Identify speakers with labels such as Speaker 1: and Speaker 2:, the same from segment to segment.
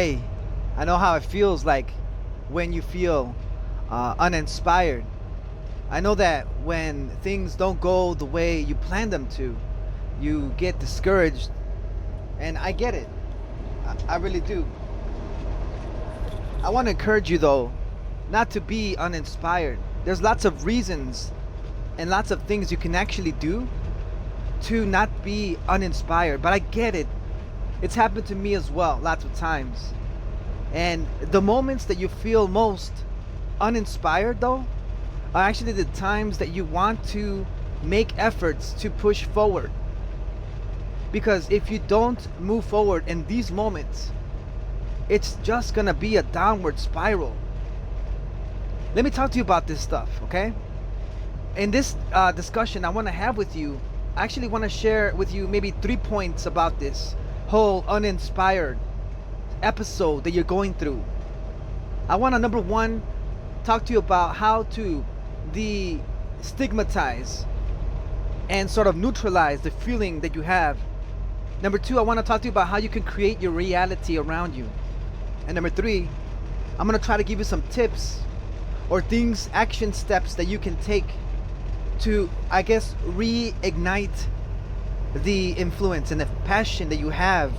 Speaker 1: Hey, I know how it feels like when you feel uninspired. I know that when things don't go the way you plan them to, you get discouraged, and I get it. I really do. I want to encourage you, though, not to be uninspired. There's lots of reasons and lots of things you can actually do to not be uninspired, but I get it. It's happened to me as well, lots of times. And the moments that you feel most uninspired, though, are actually the times that you want to make efforts to push forward. Because if you don't move forward in these moments, it's just gonna be a downward spiral. Let me talk to you about this stuff, okay? In this discussion I want to have with you, I actually want to share with you maybe 3 points about this whole uninspired episode that you're going through. I want to, number one, talk to you about how to de-stigmatize and sort of neutralize the feeling that you have. Number two, I want to talk to you about how you can create your reality around you. And number three, I'm going to try to give you some tips or things, action steps that you can take to, I guess, reignite the influence and the passion that you have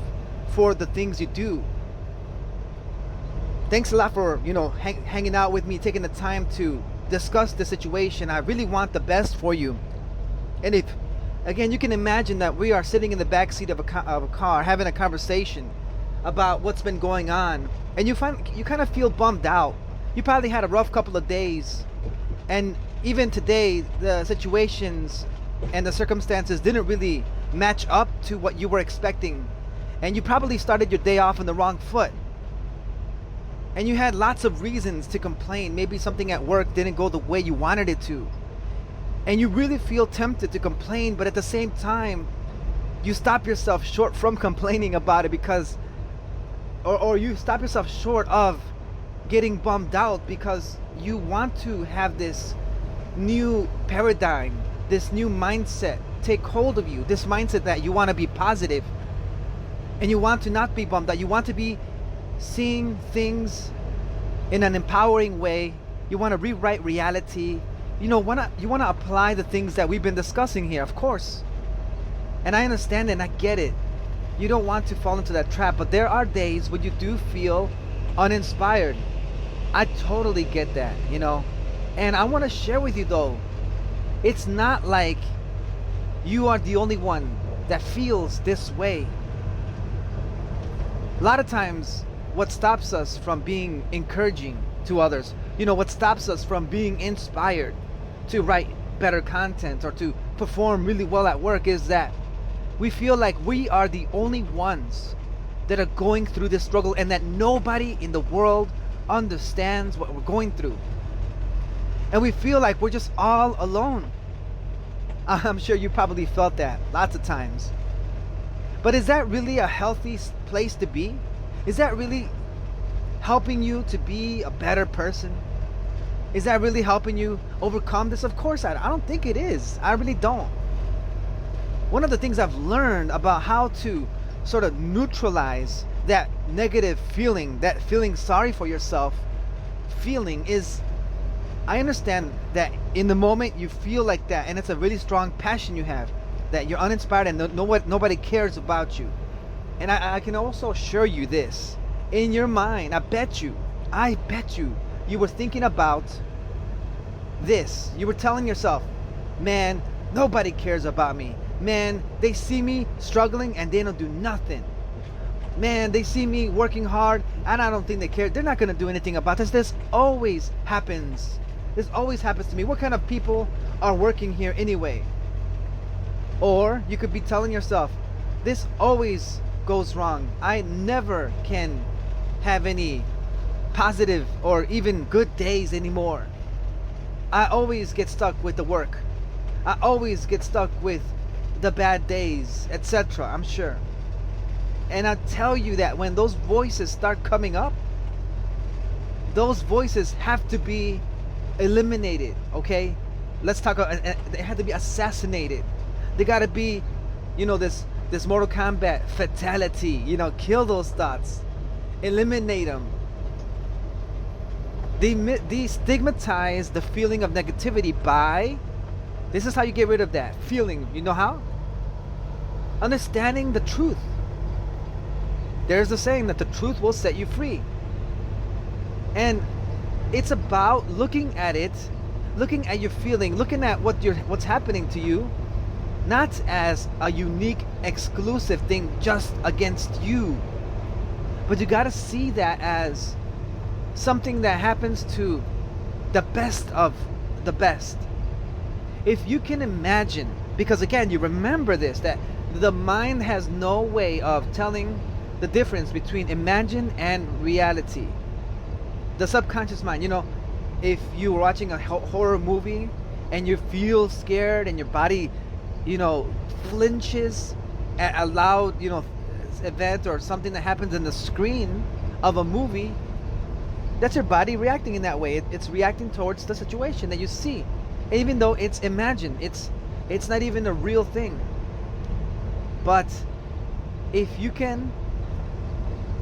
Speaker 1: for the things you do. Thanks a lot for, hanging out with me, taking the time to discuss the situation. I really want the best for you. And if, again, you can imagine that we are sitting in the back seat of a car having a conversation about what's been going on, and you kind of feel bummed out. You probably had a rough couple of days, and even today the situations and the circumstances didn't really match up to what you were expecting, and you probably started your day off on the wrong foot, and you had lots of reasons to complain. Maybe something at work didn't go the way you wanted it to, and you really feel tempted to complain, but at the same time you stop yourself short from complaining about it because or you stop yourself short of getting bummed out because you want to have this new paradigm, this new mindset take hold of you, this mindset that you want to be positive and you want to not be bummed out. You want to be seeing things in an empowering way. You want to rewrite reality. You want to apply the things that we've been discussing here, of course. And I understand and I get it. You don't want to fall into that trap, but there are days when you do feel uninspired. I totally get that, And I want to share with you, though, it's not like you are the only one that feels this way. A lot of times, what stops us from being encouraging to others, what stops us from being inspired to write better content or to perform really well at work is that we feel like we are the only ones that are going through this struggle and that nobody in the world understands what we're going through. And we feel like we're just all alone. I'm sure you probably felt that lots of times. But is that really a healthy place to be? Is that really helping you to be a better person? Is that really helping you overcome this? Of course I don't think it is. I really don't. One of the things I've learned about how to sort of neutralize that negative feeling, that feeling sorry for yourself feeling, is I understand that in the moment you feel like that and it's a really strong passion you have, that you're uninspired and nobody cares about you. And I can also assure you this, in your mind, I bet you you were thinking about this. You were telling yourself, man, nobody cares about me. Man, they see me struggling and they don't do nothing. Man, they see me working hard and I don't think they care. They're not going to do anything about this. This always happens. This always happens to me. What kind of people are working here anyway? Or you could be telling yourself, this always goes wrong. I never can have any positive or even good days anymore. I always get stuck with the work. I always get stuck with the bad days, etc. I'm sure. And I tell you that when those voices start coming up, those voices have to be eliminated, okay? Let's talk about, they have to be assassinated. They gotta be, this Mortal Kombat fatality, kill those thoughts. Eliminate them. De-stigmatize the feeling of negativity by, this is how you get rid of that feeling. You know how? Understanding the truth. There's a saying that the truth will set you free. And it's about looking at it, looking at your feeling, looking at what's happening to you, not as a unique, exclusive thing just against you. But you gotta see that as something that happens to the best of the best. If you can imagine, because again, you remember this, that the mind has no way of telling the difference between imagine and reality. The subconscious mind, if you were watching a horror movie and you feel scared and your body, flinches at a loud, event or something that happens in the screen of a movie, that's your body reacting in that way. It's reacting towards the situation that you see, even though it's imagined. It's not even a real thing. But if you can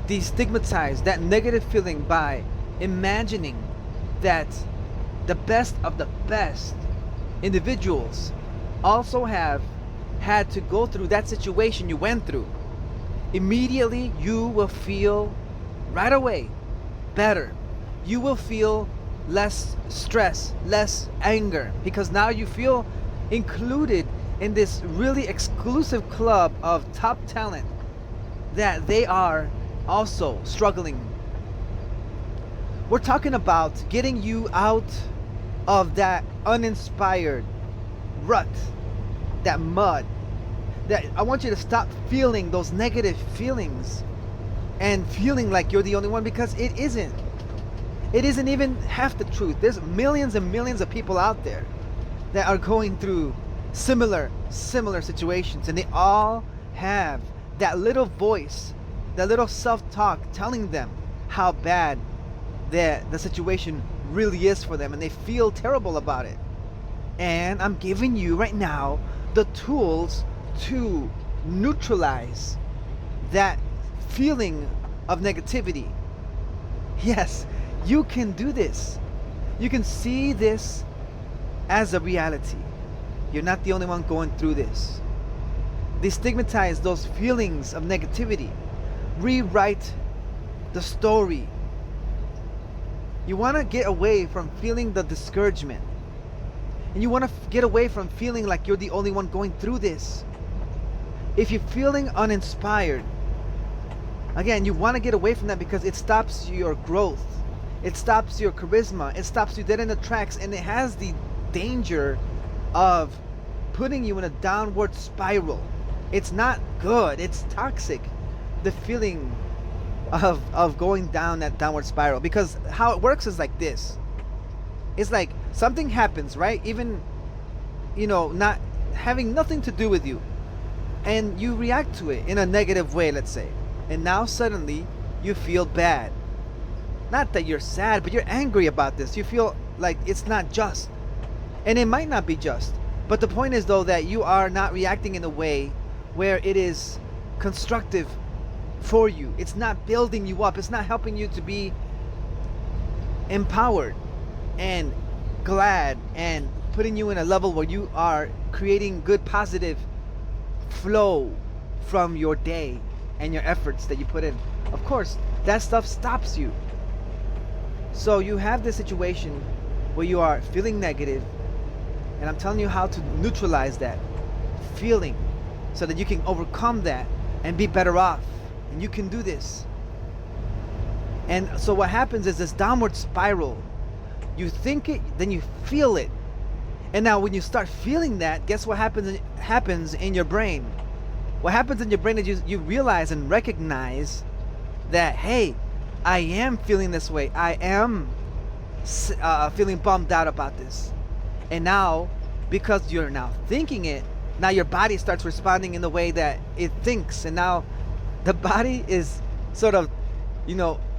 Speaker 1: destigmatize that negative feeling by imagining that the best of the best individuals also have had to go through that situation you went through, immediately you will feel right away better. You will feel less stress, less anger, because now you feel included in this really exclusive club of top talent that they are also struggling. We're talking about getting you out of that uninspired rut, that mud. That I want you to stop feeling those negative feelings and feeling like you're the only one, because it isn't. It isn't even half the truth. There's millions and millions of people out there that are going through similar situations, and they all have that little voice, that little self-talk telling them how bad the situation really is for them, and they feel terrible about it. And I'm giving you right now the tools to neutralize that feeling of negativity. Yes, you can do this. You can see this as a reality. You're not the only one going through this. Destigmatize those feelings of negativity. Rewrite the story. You want to get away from feeling the discouragement. And you want to get away from feeling like you're the only one going through this. If you're feeling uninspired, again, you want to get away from that, because it stops your growth. It stops your charisma. It stops you dead in the tracks, and it has the danger of putting you in a downward spiral. It's not good. It's toxic. The feeling of going down that downward spiral, because how it works is like this. It's like something happens, right? Even, not having nothing to do with you, and you react to it in a negative way, let's say, and now suddenly you feel bad. Not that you're sad, but you're angry about this. You feel like it's not just, and it might not be just, but the point is, though, that you are not reacting in a way where it is constructive for you. It's not building you up. It's not helping you to be empowered and glad and putting you in a level where you are creating good, positive flow from your day and your efforts that you put in. Of course, that stuff stops you. So you have this situation where you are feeling negative, and I'm telling you how to neutralize that feeling so that you can overcome that and be better off. And you can do this. And so what happens is this downward spiral. You think it, then you feel it. And now when you start feeling that, guess what happens in your brain? What happens in your brain is you realize and recognize that, hey, I am feeling this way. I am feeling bummed out about this. And now, because you're now thinking it, now your body starts responding in the way that it thinks. And now the body is sort of,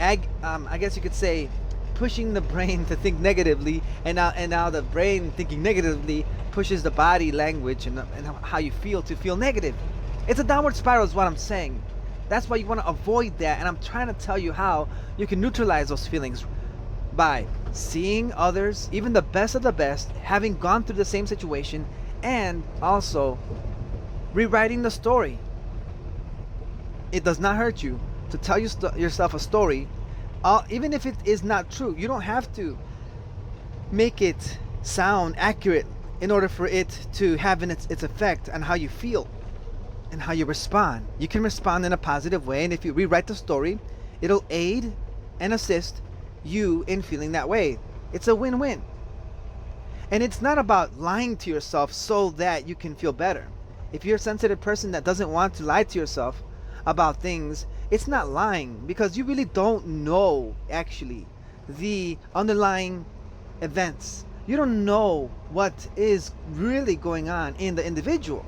Speaker 1: I guess you could say, pushing the brain to think negatively, and now the brain thinking negatively pushes the body language and how you feel to feel negative. It's a downward spiral is what I'm saying. That's why you want to avoid that, and I'm trying to tell you how you can neutralize those feelings by seeing others, even the best of the best, having gone through the same situation, and also rewriting the story. It does not hurt you to tell yourself a story, even if it is not true. You don't have to make it sound accurate in order for it to have its effect on how you feel and how you respond. You can respond in a positive way, and if you rewrite the story, it'll aid and assist you in feeling that way. It's a win-win. And it's not about lying to yourself so that you can feel better. If you're a sensitive person that doesn't want to lie to yourself about things, it's not lying, because you really don't know actually the underlying events. You don't know what is really going on in the individual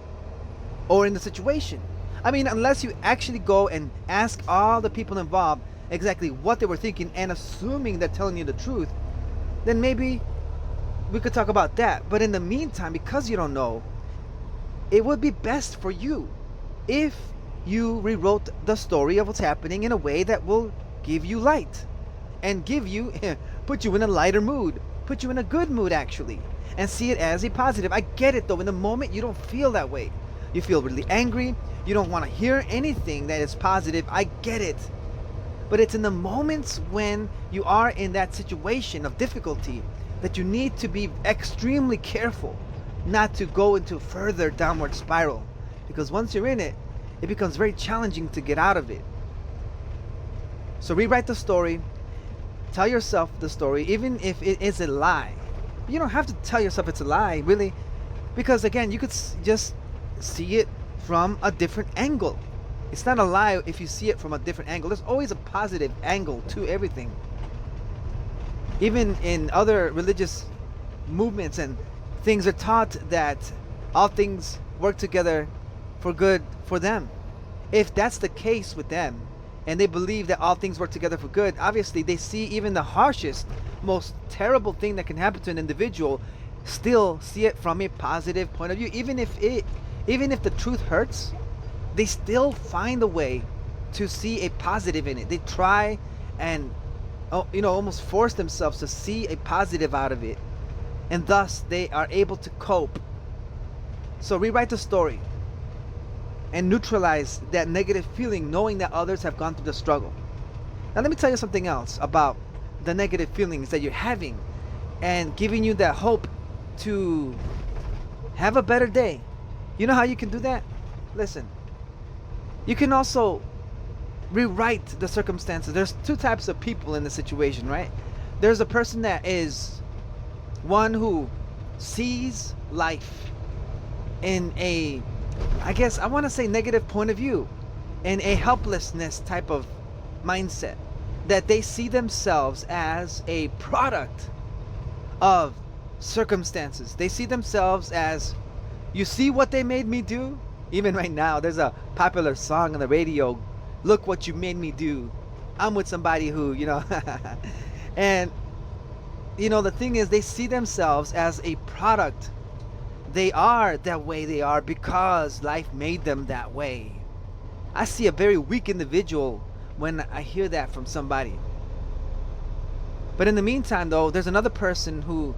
Speaker 1: or in the situation. I mean, unless you actually go and ask all the people involved exactly what they were thinking, and assuming they're telling you the truth, then maybe we could talk about that. But in the meantime, because you don't know, it would be best for you if you rewrote the story of what's happening in a way that will give you light and give you put you in a lighter mood, put you in a good mood actually, and see it as a positive. I get it though, in the moment you don't feel that way. You feel really angry, you don't want to hear anything that is positive. I get it. But it's in the moments when you are in that situation of difficulty that you need to be extremely careful not to go into further downward spiral, because once you're in it, it becomes very challenging to get out of it. So rewrite the story, tell yourself the story, even if it is a lie. You don't have to tell yourself it's a lie, really, because again, you could just see it from a different angle. It's not a lie if you see it from a different angle. There's always a positive angle to everything. Even in other religious movements and things are taught that all things work together for good for them. If that's the case with them, and they believe that all things work together for good, obviously they see even the harshest, most terrible thing that can happen to an individual, still see it from a positive point of view. Even if the truth hurts, they still find a way to see a positive in it. They try and almost force themselves to see a positive out of it, and thus they are able to cope. So rewrite the story and neutralize that negative feeling, knowing that others have gone through the struggle. Now let me tell you something else about the negative feelings that you're having and giving you that hope to have a better day. You know how you can do that? Listen, you can also rewrite the circumstances. There's two types of people in the situation, right? There's a person that is one who sees life in a, I guess I want to say, negative point of view, in a helplessness type of mindset, that they see themselves as a product of circumstances. They see themselves as, you see what they made me do? Even right now, there's a popular song on the radio, look what you made me do. I'm with somebody who, and the thing is, they see themselves as a product. They are that way they are because life made them that way. I see a very weak individual when I hear that from somebody. But in the meantime though, there's another person who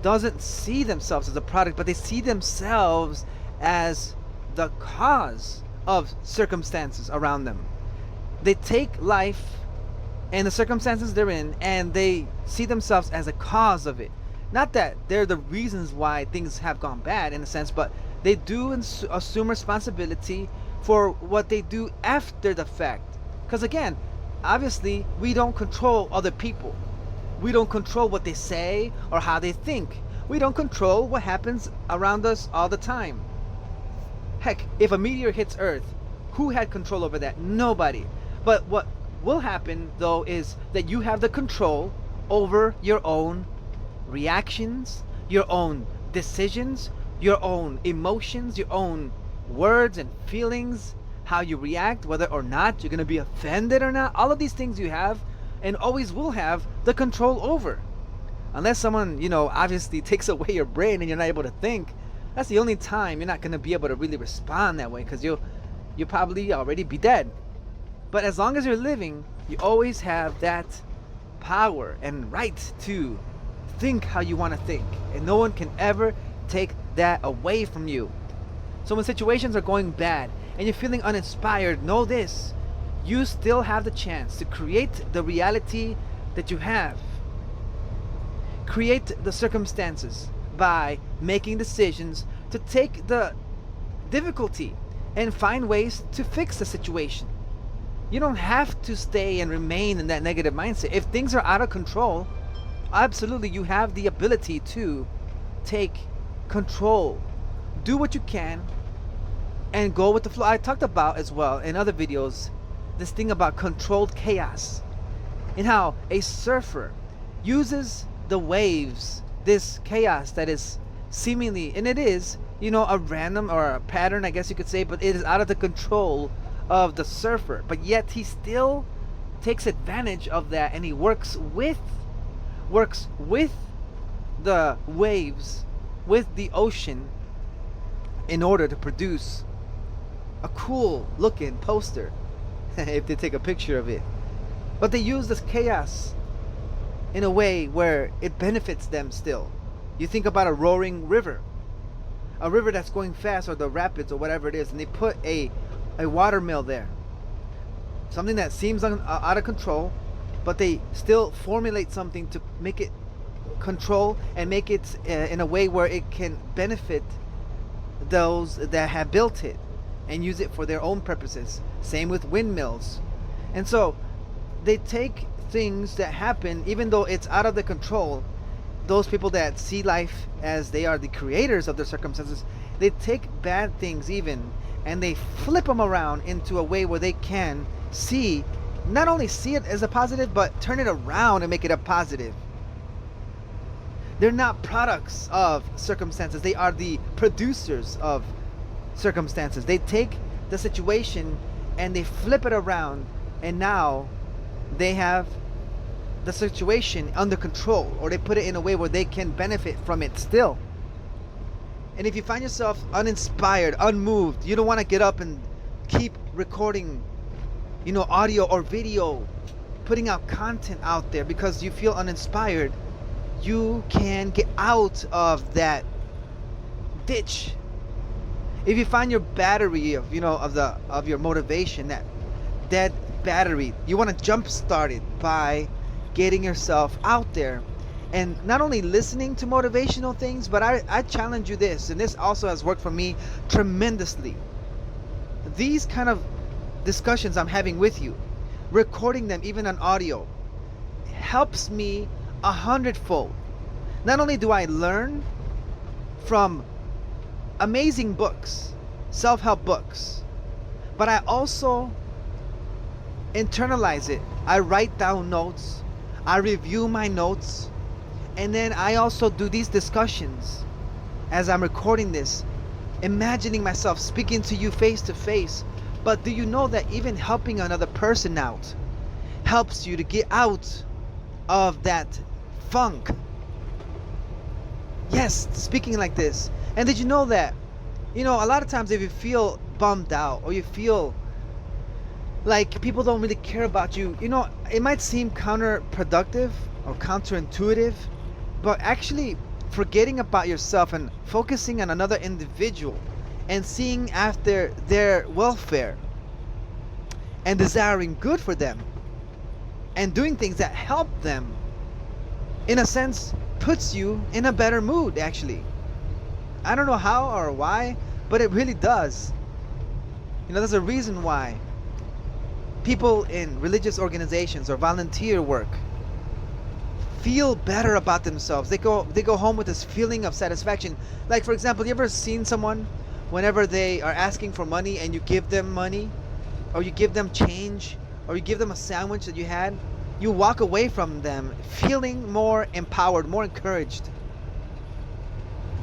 Speaker 1: doesn't see themselves as a product, but they see themselves as the cause of circumstances around them. They take life and the circumstances they're in, and they see themselves as a cause of it. Not that they're the reasons why things have gone bad in a sense, but they do assume responsibility for what they do after the fact. Because again, obviously we don't control other people. We don't control what they say or how they think. We don't control what happens around us all the time. Heck, if a meteor hits Earth, who had control over that? Nobody. But what will happen though is that you have the control over your own reactions, your own decisions, your own emotions, your own words and feelings, how you react, whether or not you're going to be offended or not. All of these things you have and always will have the control over. Unless someone, obviously takes away your brain and you're not able to think, that's the only time you're not going to be able to really respond that way, because you'll probably already be dead. But as long as you're living, you always have that power and right to think how you want to think. And no one can ever take that away from you. So when situations are going bad and you're feeling uninspired, know this: you still have the chance to create the reality that you have. Create the circumstances by making decisions to take the difficulty and find ways to fix the situation. You don't have to stay and remain in that negative mindset. If things are out of control, absolutely you have the ability to take control. Do what you can and go with the flow. I talked about as well in other videos this thing about controlled chaos, and how a surfer uses the waves, this chaos that is seemingly, and it is, a random or a pattern, I guess you could say, but it is out of the control of the surfer. But yet he still takes advantage of that, and he works with the waves, with the ocean, in order to produce a cool looking poster if they take a picture of it. But they use this chaos in a way where it benefits them still. You think about a roaring river, a river that's going fast, or the rapids, or whatever it is, and they put a watermill there, something that seems out of control, but they still formulate something to make it control and make it in a way where it can benefit those that have built it and use it for their own purposes. Same with windmills. And so they take things that happen, even though it's out of the control, those people that see life as they are the creators of their circumstances, they take bad things even, and they flip them around into a way where they can not only see it as a positive, but turn it around and make it a positive. They're not products of circumstances. They are the producers of circumstances. They take the situation and they flip it around, and now they have the situation under control, or they put it in a way where they can benefit from it still. And if you find yourself uninspired, unmoved, you don't want to get up and keep recording, audio or video, putting out content out there because you feel uninspired, you can get out of that ditch. If you find your battery of your motivation, that dead battery, you want to jump start it by getting yourself out there and not only listening to motivational things, but I challenge you this, and this also has worked for me tremendously. These kind of discussions I'm having with you, recording them even on audio, helps me 100-fold. Not only do I learn from amazing books, self-help books, but I also internalize it. I write down notes, I review my notes, and then I also do these discussions as I'm recording this, imagining myself speaking to you face to face. But do you know that even helping another person out helps you to get out of that funk? Yes, speaking like this. And did you know that, a lot of times if you feel bummed out, or you feel like people don't really care about you, it might seem counterproductive or counterintuitive, but actually forgetting about yourself and focusing on another individual and seeing after their welfare and desiring good for them and doing things that help them, in a sense, puts you in a better mood, actually. I don't know how or why, but it really does. There's a reason why people in religious organizations or volunteer work feel better about themselves. They go home with this feeling of satisfaction. Like, for example, you ever seen someone whenever they are asking for money and you give them money, or you give them change, or you give them a sandwich that you had, you walk away from them feeling more empowered, more encouraged.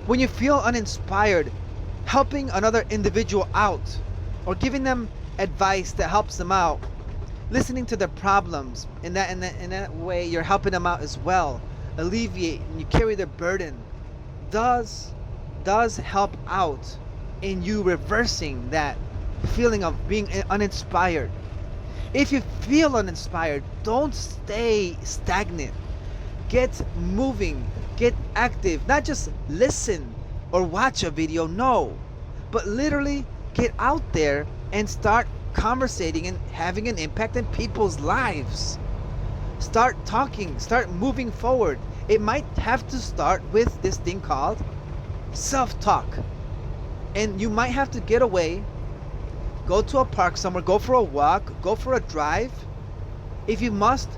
Speaker 1: When you feel uninspired, helping another individual out or giving them advice that helps them out, listening to their problems, in that way you're helping them out as well, alleviate, and you carry their burden, does help out in you reversing that feeling of being uninspired. If you feel uninspired, don't stay stagnant. Get moving, get active. Not just listen or watch a video, no, but literally get out there and start conversating and having an impact in people's lives. Start talking, start moving forward. It might have to start with this thing called self-talk. And you might have to get away, go to a park somewhere, go for a walk, go for a drive. If you must,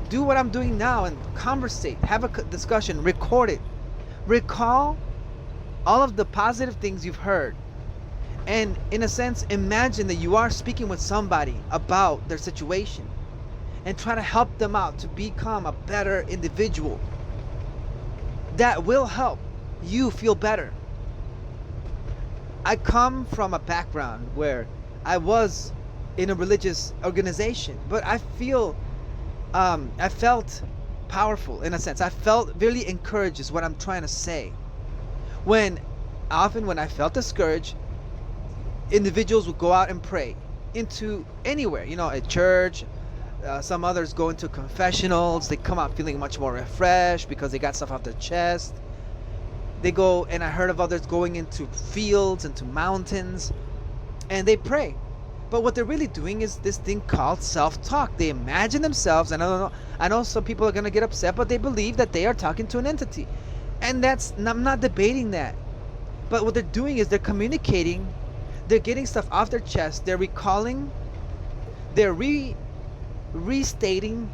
Speaker 1: do what I'm doing now and conversate, have a discussion, record it. Recall all of the positive things you've heard. And in a sense, imagine that you are speaking with somebody about their situation and try to help them out to become a better individual. That will help you feel better. I come from a background where I was in a religious organization, but I felt powerful in a sense. I felt really encouraged is what I'm trying to say. When I felt discouraged, individuals would go out and pray into anywhere, at church. Some others go into confessionals. They come out feeling much more refreshed because they got stuff off their chest. They go, and I heard of others going into fields, into mountains, and they pray. But what they're really doing is this thing called self-talk. They imagine themselves, and I know some people are going to get upset, but they believe that they are talking to an entity. And I'm not debating that. But what they're doing is they're communicating, they're getting stuff off their chest, they're recalling, they're restating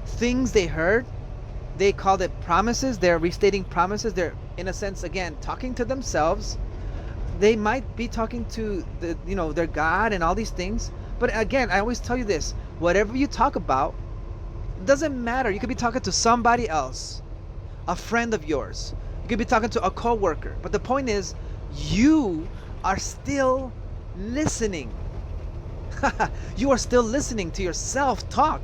Speaker 1: things they heard. They called it promises. They're restating promises. They're, in a sense, again, talking to themselves. They might be talking to their God and all these things. But again, I always tell you this: whatever you talk about, it doesn't matter. You could be talking to somebody else, a friend of yours. You could be talking to a coworker. But the point is, you are still listening. You are still listening to yourself talk.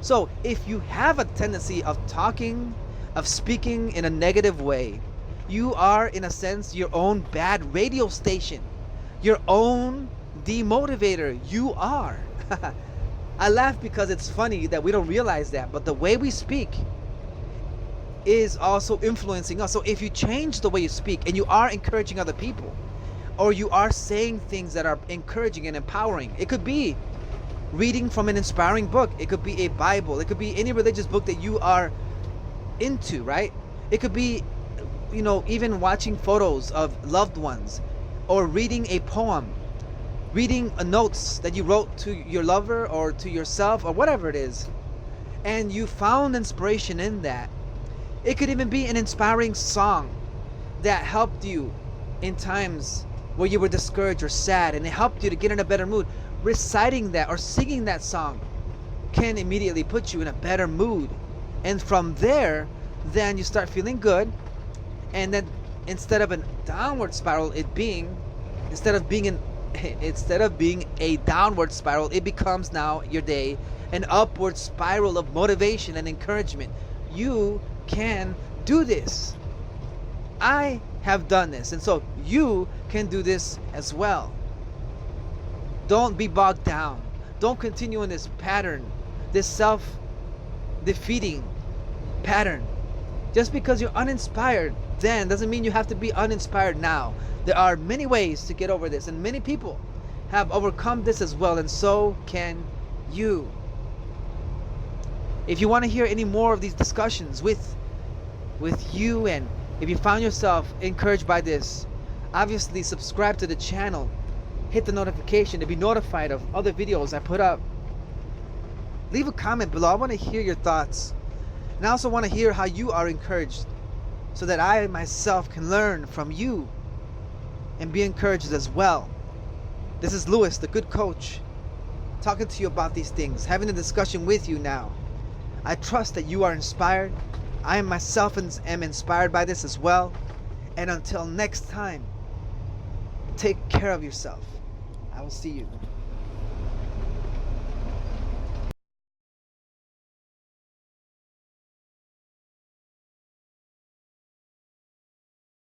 Speaker 1: So if you have a tendency of talking, of speaking in a negative way, you are, in a sense, your own bad radio station, your own demotivator. You are. I laugh because it's funny that we don't realize that, but the way we speak is also influencing us. So if you change the way you speak and you are encouraging other people, or you are saying things that are encouraging and empowering, it could be reading from an inspiring book, it could be a Bible, it could be any religious book that you are into, right? It could be, even watching photos of loved ones, or reading a poem, reading notes that you wrote to your lover or to yourself or whatever it is, and you found inspiration in that. It could even be an inspiring song that helped you in times where you were discouraged or sad, and it helped you to get in a better mood. Reciting that or singing that song can immediately put you in a better mood, and from there, then you start feeling good. And then instead of a downward spiral, instead of being a downward spiral, it becomes now your day an upward spiral of motivation and encouragement. You can do this. I have done this, and so you can do this as well. Don't be bogged down. Don't continue in this pattern, this self-defeating pattern. Just because you're uninspired then doesn't mean you have to be uninspired now. There are many ways to get over this, and many people have overcome this as well, and so can you. If you want to hear any more of these discussions with you, and if you found yourself encouraged by this, obviously subscribe to the channel. Hit the notification to be notified of other videos I put up. Leave a comment below. I want to hear your thoughts. And I also want to hear how you are encouraged, so that I myself can learn from you and be encouraged as well. This is Lewis, the good coach, talking to you about these things, having a discussion with you now. I trust that you are inspired. I myself am inspired by this as well. And until next time, take care of yourself. I will see you.